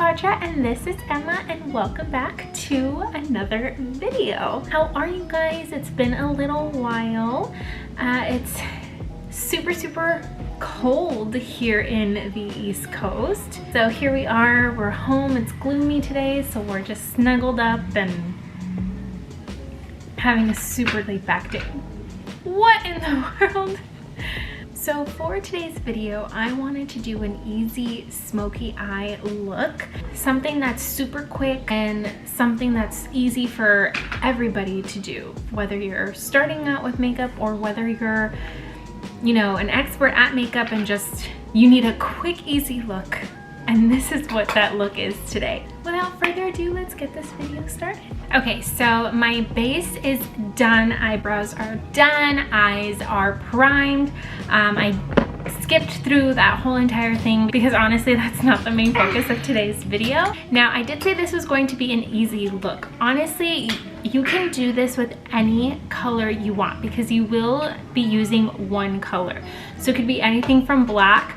Audra and this is Emma and welcome back to another video. How are you guys? It's been a little while. It's super cold here in the East Coast. So here we are, we're home, it's gloomy today, so we're just snuggled up and having a super laid back day. What in the world? So for today's video, I wanted to do an easy smoky eye look. Something that's super quick and something that's easy for everybody to do. Whether you're starting out with makeup or whether you're, you know, an expert at makeup and just, you need a quick, easy look. And this is what that look is today. Without further ado, let's get this video started. Okay, so my base is done, eyebrows are done, eyes are primed. I skipped through that whole entire thing because honestly, that's not the main focus of today's video. Now, I did say this was going to be an easy look. Honestly, you can do this with any color you want because you will be using one color. So it could be anything from black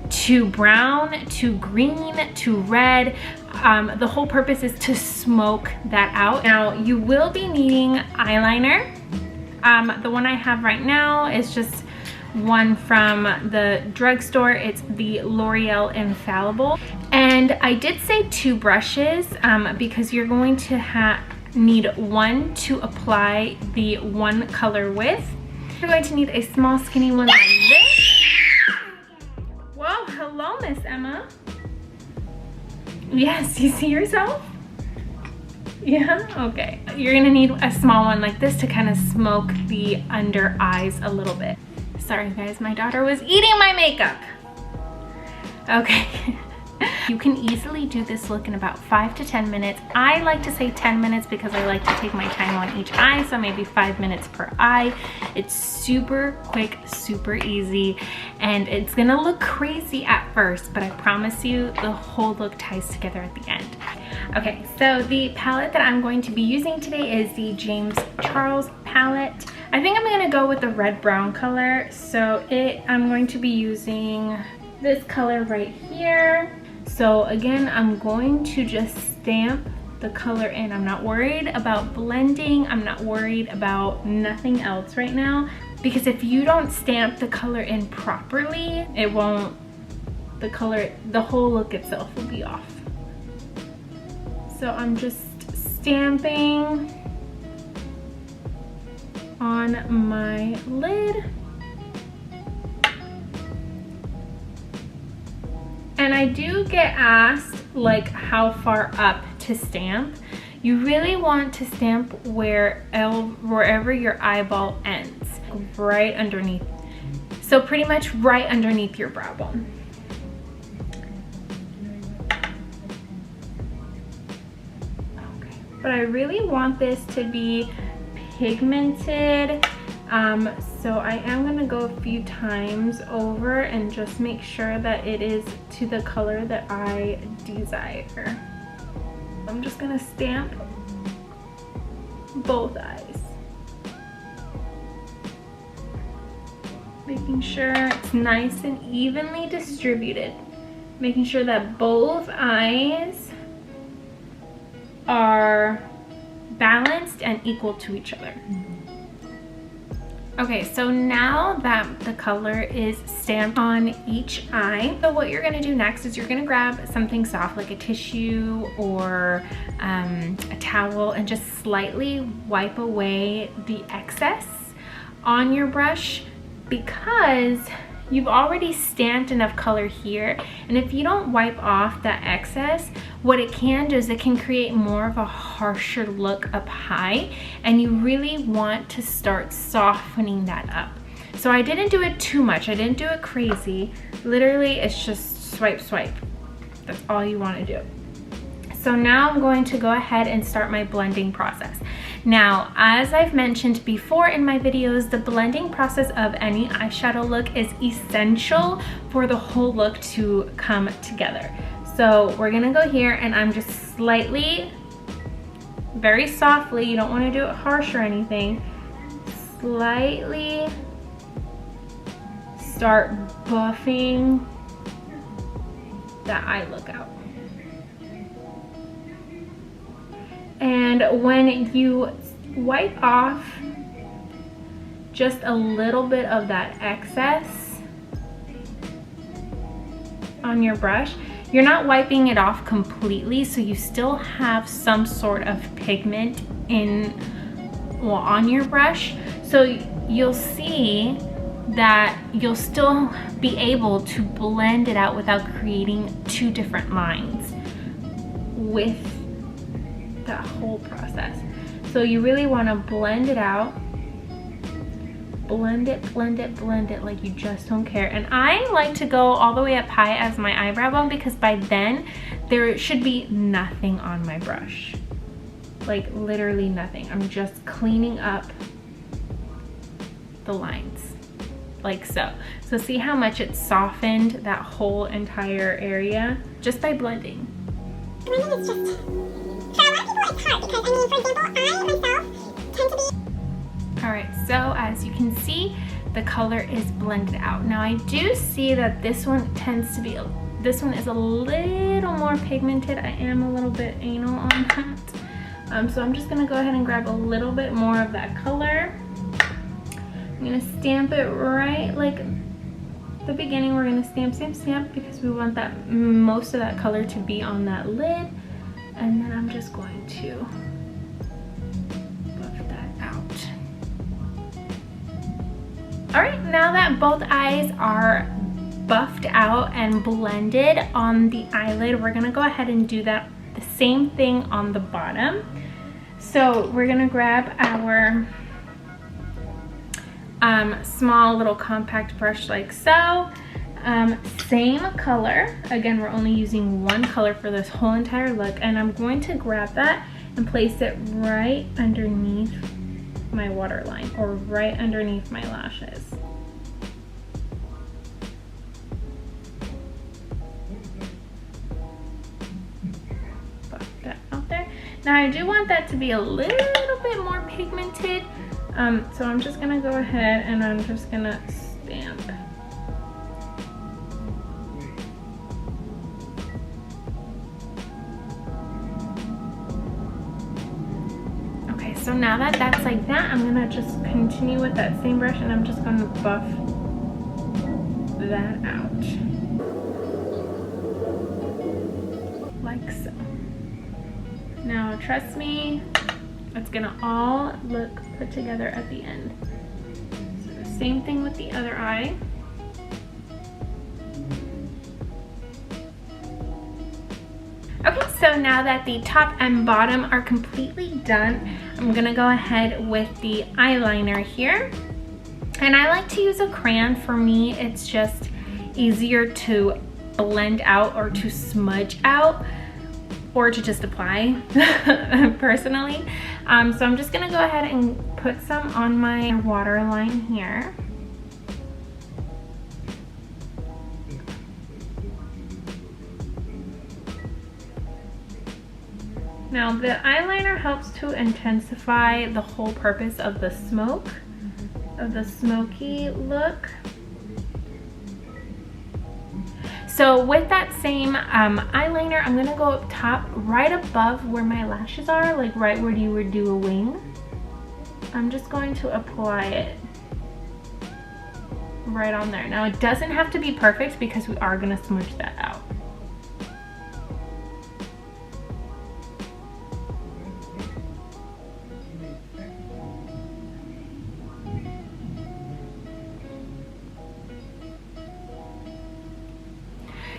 to brown, to green, to red. The whole purpose is to smoke that out. Now, you will be needing eyeliner. The one I have right now is just one from the drugstore. It's the L'Oreal Infallible. And I did say 2 brushes because you're going to need one to apply the one color with. You're going to need a small skinny one like this. Whoa, hello, Miss Emma. Yes, you see yourself? Yeah, okay. You're gonna need a small one like this to kind of smoke the under eyes a little bit. Sorry guys, my daughter was eating my makeup. Okay. You can easily do this look in about 5 to 10 minutes. I like to say 10 minutes because I like to take my time on each eye, so maybe 5 minutes per eye. It's super quick, super easy, and it's gonna look crazy at first, but I promise you the whole look ties together at the end. Okay, so the palette that I'm going to be using today is the James Charles palette. I think I'm gonna go with the red-brown color, so I'm going to be using this color right here. So again, I'm going to just stamp the color in. I'm not worried about blending. I'm not worried about nothing else right now, because if you don't stamp the color in properly, it won't, the whole look itself will be off. So I'm just stamping on my lid. And I do get asked like how far up to stamp. You really want to stamp wherever your eyeball ends, right underneath. So pretty much right underneath your brow bone. Okay. But I really want this to be pigmented. So I am gonna go a few times over and just make sure that it is to the color that I desire. I'm just gonna stamp both eyes. Making sure it's nice and evenly distributed. Making sure that both eyes are balanced and equal to each other. Okay, so now that the color is stamped on each eye, so what you're gonna do next is you're gonna grab something soft like a tissue or a towel and just slightly wipe away the excess on your brush, because you've already stamped enough color here, and if you don't wipe off that excess, what it can do is it can create more of a harsher look up high, and you really want to start softening that up. So I didn't do it too much, I didn't do it crazy. Literally, it's just swipe, swipe. That's all you want to do. So now I'm going to go ahead and start my blending process. Now, as I've mentioned before in my videos, the blending process of any eyeshadow look is essential for the whole look to come together. So we're gonna go here and I'm just slightly, very softly, you don't wanna do it harsh or anything, slightly start buffing that eye look out. And when you wipe off just a little bit of that excess on your brush, you're not wiping it off completely, so you still have some sort of pigment on your brush. So you'll see that you'll still be able to blend it out without creating two different lines with that whole process. So you really want to blend it out. Blend it, blend it, blend it like you just don't care. And I like to go all the way up high as my eyebrow bone, because by then there should be nothing on my brush. Like literally nothing. I'm just cleaning up the lines like so. So see how much it softened that whole entire area just by blending. Blending is just, for a lot of people it's hard because, I mean, for example, I myself tend to be. All right, so as you can see, the color is blended out. Now I do see that this one tends to be, this one is a little more pigmented. I am a little bit anal on that. So I'm just gonna go ahead and grab a little bit more of that color. I'm gonna stamp it right like the beginning. We're gonna stamp, stamp, stamp, because we want that most of that color to be on that lid. And then I'm just going to buff that out. All right, now that both eyes are buffed out and blended on the eyelid, we're gonna go ahead and do the same thing on the bottom. So we're gonna grab our small little compact brush like so. Same color. Again, we're only using one color for this whole entire look, and I'm going to grab that and place it right underneath my waterline, or right underneath my lashes. Buff that out there. Now I do want that to be a little bit more pigmented, so I'm just gonna go ahead and I'm just gonna stamp. So now that that's like that, I'm gonna just continue with that same brush, and I'm just gonna buff that out. Like so. Now trust me, it's gonna all look put together at the end. So the same thing with the other eye. Okay, so now that the top and bottom are completely done, I'm gonna go ahead with the eyeliner here. And I like to use a crayon. For me, it's just easier to blend out or to smudge out, or to just apply personally. So I'm just gonna go ahead and put some on my waterline here. Now the eyeliner helps to intensify the whole purpose of the smoke, of the smoky look. So with that same eyeliner, I'm gonna go up top, right above where my lashes are, like right where you would do a wing. I'm just going to apply it right on there. Now it doesn't have to be perfect because we are gonna smudge that out.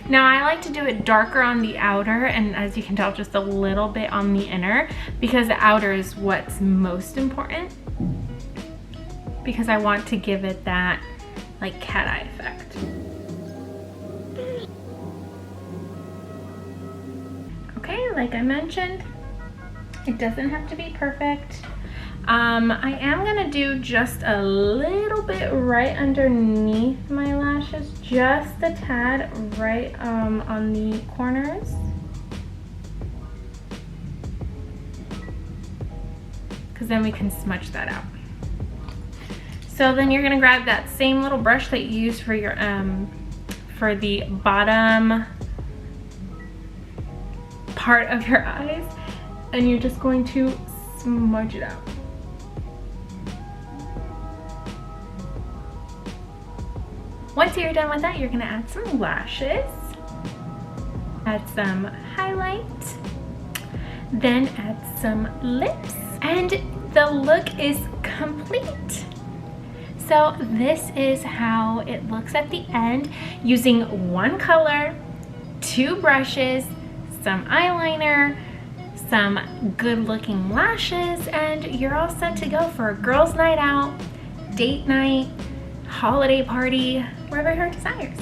Now I like to do it darker on the outer, and as you can tell, just a little bit on the inner, because the outer is what's most important, because I want to give it that like cat eye effect. Okay, like I mentioned, it doesn't have to be perfect. I am gonna do just a little bit right underneath my lashes, just a tad right on the corners. Because then we can smudge that out. So then you're gonna grab that same little brush that you use for your for the bottom part of your eyes, and you're just going to smudge it out. Once you're done with that, you're gonna add some lashes, add some highlight, then add some lips, and the look is complete. So this is how it looks at the end, using one color, 2 brushes, some eyeliner, some good looking lashes, and you're all set to go for a girls' night out, date night, holiday party, wherever your heart desires.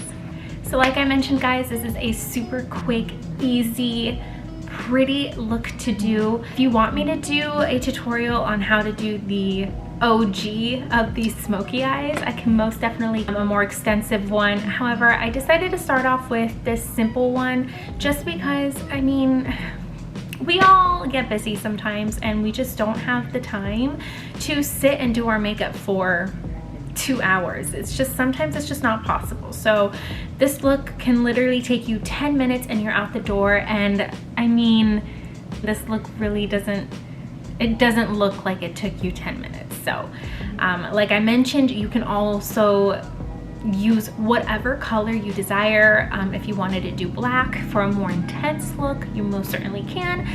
So like I mentioned, guys, this is a super quick, easy, pretty look to do. If you want me to do a tutorial on how to do the OG of these smoky eyes, I can most definitely do a more extensive one. However, I decided to start off with this simple one just because, I mean, we all get busy sometimes and we just don't have the time to sit and do our makeup for 2 hours. It's just, sometimes it's just not possible. So this look can literally take you 10 minutes and you're out the door. And I mean, this look really doesn't look like it took you 10 minutes. So like I mentioned, you can also use whatever color you desire. If you wanted to do black for a more intense look, you most certainly can.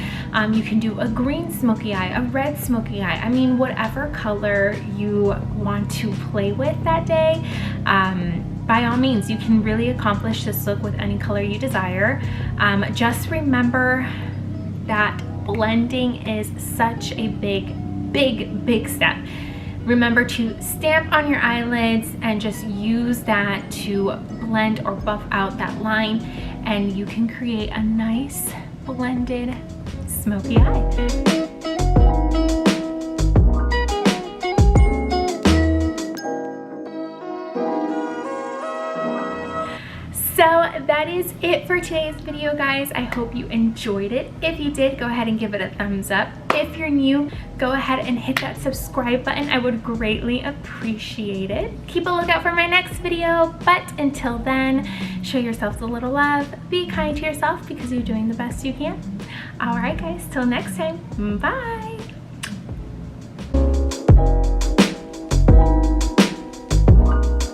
You can do a green smoky eye, a red smoky eye. I mean, whatever color you want to play with that day, by all means, you can really accomplish this look with any color you desire. Just remember that blending is such a big step. Remember to stamp on your eyelids and just use that to blend or buff out that line, and you can create a nice blended smoky eye. So that is it for today's video, guys. I hope you enjoyed it. If you did, go ahead and give it a thumbs up. If you're new, go ahead and hit that subscribe button. I would greatly appreciate it. Keep a lookout for my next video, but until then, show yourselves a little love. Be kind to yourself because you're doing the best you can. All right, guys, till next time, bye.